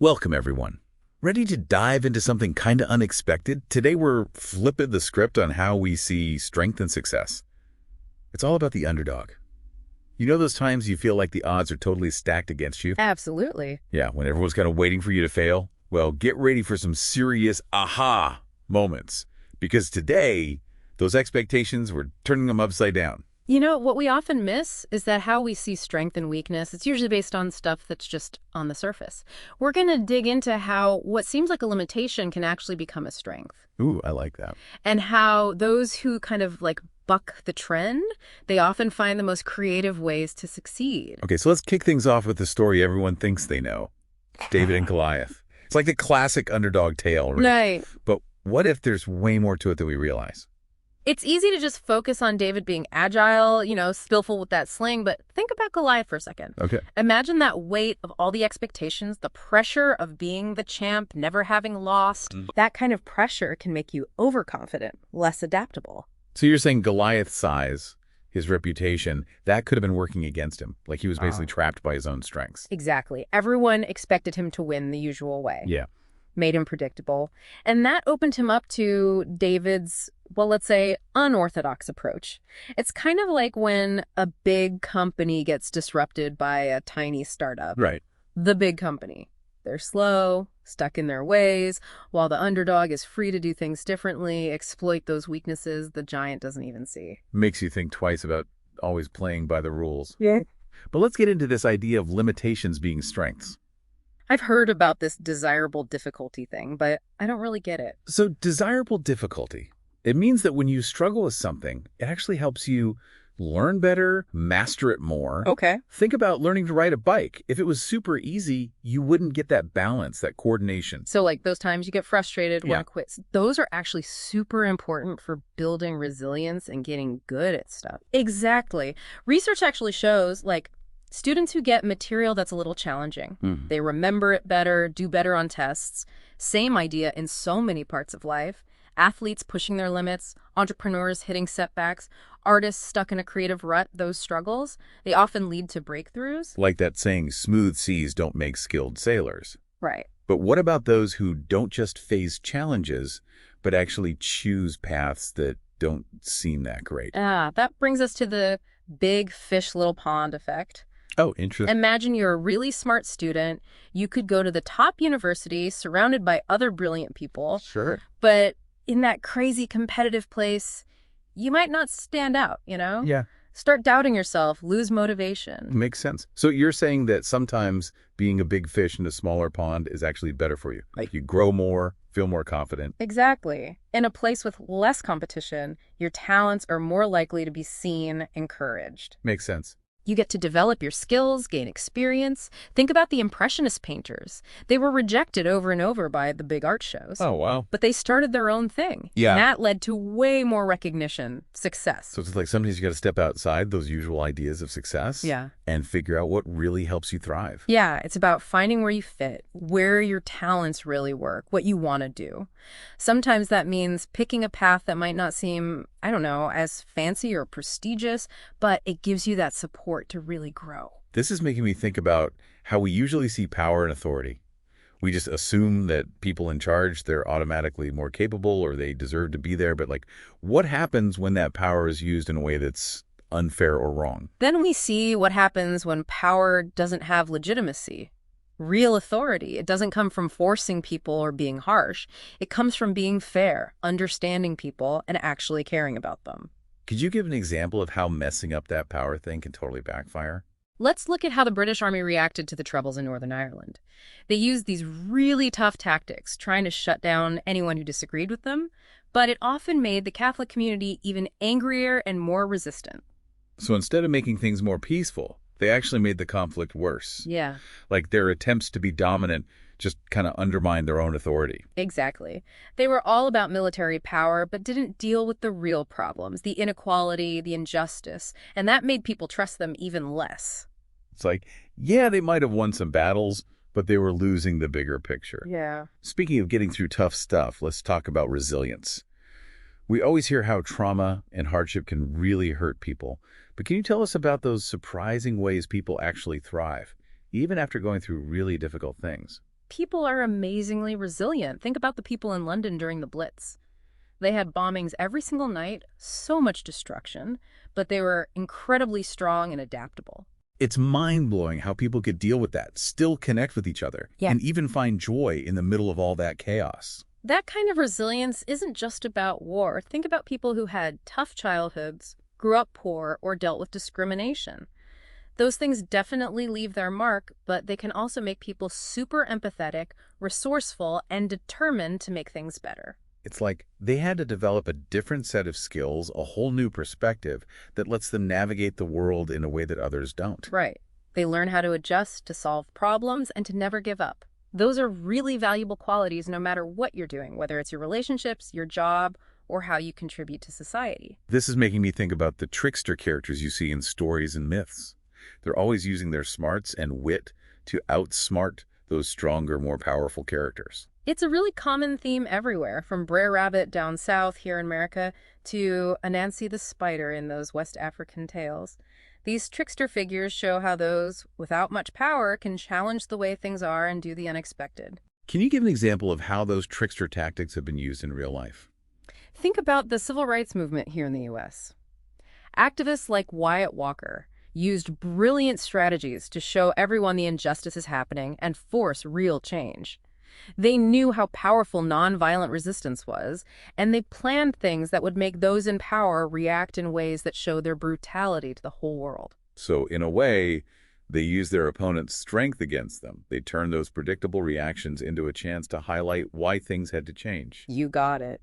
Welcome, everyone. Ready to dive into something kind of unexpected? Today we're flipping the script on how we see strength and success. It's all about the underdog. You know those times you feel like the odds are totally stacked against you? Absolutely. Yeah, when everyone's kind of waiting for you to fail? Well, get ready for some serious aha moments. Because today, those expectations, we're turning them upside down. You know, what we often miss is that how we see strength and weakness, it's usually based on stuff that's just on the surface. We're going to dig into how what seems like a limitation can actually become a strength. Ooh, I like that. And how those who kind of like buck the trend, they often find the most creative ways to succeed. Okay, so let's kick things off with the story everyone thinks they know. David and Goliath. It's like the classic underdog tale, right? Right. But what if there's way more to it than we realize? It's easy to just focus on David being agile, skillful with that sling, but think about Goliath for a second. Okay. Imagine that weight of all the expectations, the pressure of being the champ, never having lost. That kind of pressure can make you overconfident, less adaptable. So you're saying Goliath's size, his reputation, that could have been working against him. Like he was basically trapped by his own strengths. Exactly. Everyone expected him to win the usual way. Yeah. Made him predictable. And that opened him up to David's, well, let's say, unorthodox approach. It's kind of like when a big company gets disrupted by a tiny startup. Right. The big company. They're slow, stuck in their ways, while the underdog is free to do things differently, exploit those weaknesses the giant doesn't even see. Makes you think twice about always playing by the rules. Yeah. But let's get into this idea of limitations being strengths. I've heard about this desirable difficulty thing, but I don't really get it. So desirable difficulty. It means that when you struggle with something, it actually helps you learn better, master it more. Okay. Think about learning to ride a bike. If it was super easy, you wouldn't get that balance, that coordination. So like those times you get frustrated, Yeah. want to quit. Those are actually super important for building resilience and getting good at stuff. Exactly. Research actually shows students who get material that's a little challenging, they remember it better, do better on tests. Same idea in so many parts of life. Athletes pushing their limits, entrepreneurs hitting setbacks, artists stuck in a creative rut, those struggles, they often lead to breakthroughs. Like that saying, smooth seas don't make skilled sailors. Right. But what about those who don't just face challenges, but actually choose paths that don't seem that great? That brings us to the big fish, little pond effect. Oh, interesting. Imagine you're a really smart student. You could go to the top university surrounded by other brilliant people. Sure. But in that crazy competitive place, you might not stand out, Yeah, Start doubting yourself, lose motivation. makes sense. So you're saying that sometimes being a big fish in a smaller pond is actually better for you. Like you grow more, feel more confident. Exactly. In a place with less competition, your talents are more likely to be seen, encouraged. Makes sense. You get to develop your skills, gain experience. Think about the Impressionist painters. They were rejected over and over by the big art shows. Oh, wow. But they started their own thing. Yeah. And that led to way more recognition, success. So it's like sometimes you got to step outside those usual ideas of success. Yeah. And figure out what really helps you thrive. Yeah, it's about finding where you fit, where your talents really work, what you want to do. Sometimes that means picking a path that might not seem, as fancy or prestigious, but it gives you that support to really grow. This is making me think about how we usually see power and authority. We just assume that people in charge, they're automatically more capable or they deserve to be there. But what happens when that power is used in a way that's unfair or wrong? Then we see what happens when power doesn't have legitimacy. Real authority. It doesn't come from forcing people or being harsh. It comes from being fair, understanding people, and actually caring about them. Could you give an example of how messing up that power thing can totally backfire? Let's look at how the British Army reacted to the Troubles in Northern Ireland. They used these really tough tactics, trying to shut down anyone who disagreed with them, but it often made the Catholic community even angrier and more resistant. So instead of making things more peaceful, they actually made the conflict worse. Yeah. Like their attempts to be dominant just kind of undermined their own authority. Exactly. They were all about military power, but didn't deal with the real problems, the inequality, the injustice, and that made people trust them even less. It's like, yeah, they might have won some battles, but they were losing the bigger picture. Yeah. Speaking of getting through tough stuff, let's talk about resilience. We always hear how trauma and hardship can really hurt people, but can you tell us about those surprising ways people actually thrive, even after going through really difficult things? People are amazingly resilient. Think about the people in London during the Blitz. They had bombings every single night, so much destruction, but they were incredibly strong and adaptable. It's mind-blowing how people could deal with that, still connect with each other, Yeah. and even find joy in the middle of all that chaos. That kind of resilience isn't just about war. Think about people who had tough childhoods, grew up poor, or dealt with discrimination. Those things definitely leave their mark, but they can also make people super empathetic, resourceful, and determined to make things better. It's like they had to develop a different set of skills, a whole new perspective that lets them navigate the world in a way that others don't. Right. They learn how to adjust, to solve problems, and to never give up. Those are really valuable qualities no matter what you're doing, whether it's your relationships, your job, or how you contribute to society. This is making me think about the trickster characters you see in stories and myths. They're always using their smarts and wit to outsmart those stronger, more powerful characters. It's a really common theme everywhere, from Brer Rabbit down south here in America to Anansi the Spider in those West African tales. These trickster figures show how those without much power can challenge the way things are and do the unexpected. Can you give an example of how those trickster tactics have been used in real life? Think about the civil rights movement here in the U.S. Activists like Wyatt Walker used brilliant strategies to show everyone the injustices happening and force real change. They knew how powerful nonviolent resistance was, and they planned things that would make those in power react in ways that show their brutality to the whole world. So, in a way, they use their opponent's strength against them. They turn those predictable reactions into a chance to highlight why things had to change. You got it.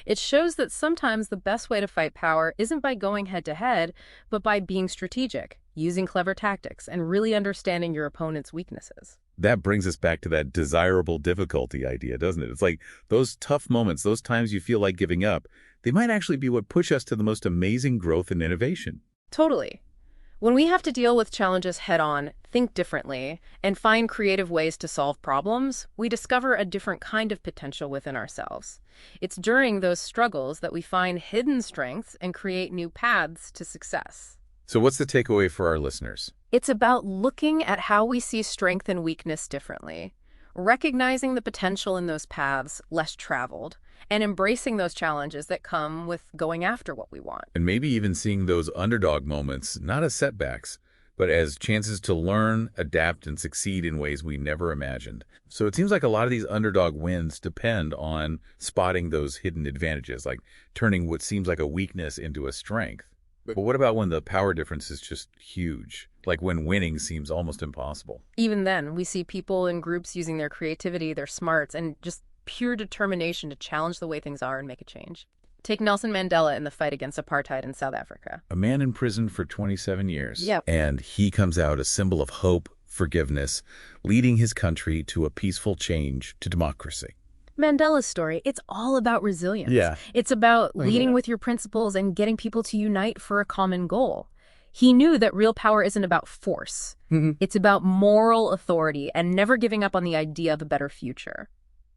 It shows that sometimes the best way to fight power isn't by going head-to-head, but by being strategic, using clever tactics, and really understanding your opponent's weaknesses. That brings us back to that desirable difficulty idea, doesn't it? It's like those tough moments, those times you feel like giving up, they might actually be what push us to the most amazing growth and innovation. Totally. When we have to deal with challenges head-on, think differently, and find creative ways to solve problems, we discover a different kind of potential within ourselves. It's during those struggles that we find hidden strengths and create new paths to success. So what's the takeaway for our listeners? It's about looking at how we see strength and weakness differently, recognizing the potential in those paths less traveled, and embracing those challenges that come with going after what we want. And maybe even seeing those underdog moments not as setbacks, but as chances to learn, adapt, and succeed in ways we never imagined. So it seems like a lot of these underdog wins depend on spotting those hidden advantages, like turning what seems like a weakness into a strength. But what about when the power difference is just huge? Like when winning seems almost impossible. Even then, we see people in groups using their creativity, their smarts, and just pure determination to challenge the way things are and make a change. Take Nelson Mandela in the fight against apartheid in South Africa. A man in prison for 27 years. Yep. And he comes out a symbol of hope, forgiveness, leading his country to a peaceful change to democracy. Mandela's story, it's all about resilience. Yeah. It's about leading with your principles and getting people to unite for a common goal. He knew that real power isn't about force. It's about moral authority and never giving up on the idea of a better future.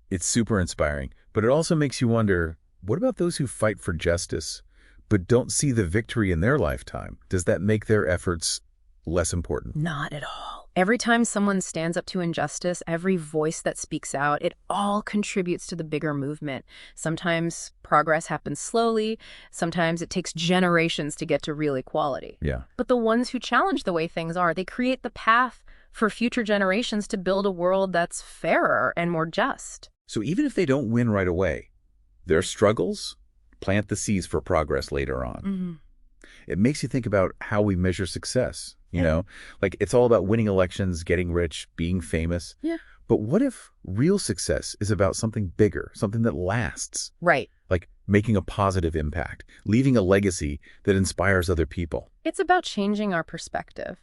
It's super inspiring, but it also makes you wonder, what about those who fight for justice but don't see the victory in their lifetime? Does that make their efforts less important? Not at all. Every time someone stands up to injustice, every voice that speaks out, it all contributes to the bigger movement. Sometimes progress happens slowly. Sometimes it takes generations to get to real equality. Yeah. But the ones who challenge the way things are, they create the path for future generations to build a world that's fairer and more just. So even if they don't win right away, their struggles plant the seeds for progress later on. It makes you think about how we measure success. You know, like it's all about winning elections, getting rich, being famous. Yeah. But what if real success is about something bigger, something that lasts? Right. Like making a positive impact, leaving a legacy that inspires other people. It's about changing our perspective.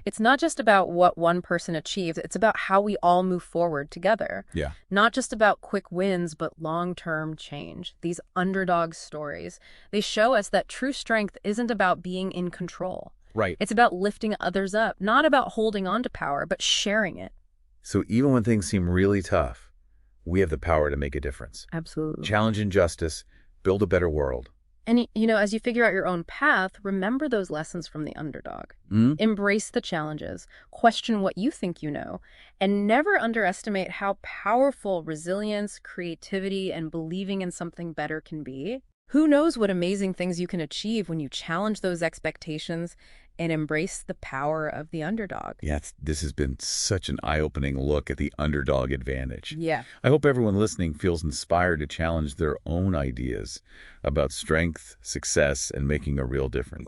It's not just about what one person achieves. It's about how we all move forward together. Yeah. Not just about quick wins, but long-term change. These underdog stories, they show us that true strength isn't about being in control. Right. It's about lifting others up, not about holding on to power, but sharing it. So even when things seem really tough, we have the power to make a difference. Absolutely. Challenge injustice, build a better world. And, as you figure out your own path, remember those lessons from the underdog. Mm? Embrace the challenges, question what you think you know, and never underestimate how powerful resilience, creativity, and believing in something better can be. Who knows what amazing things you can achieve when you challenge those expectations and embrace the power of the underdog. Yeah, this has been such an eye-opening look at the underdog advantage. Yeah. I hope everyone listening feels inspired to challenge their own ideas about strength, success, and making a real difference.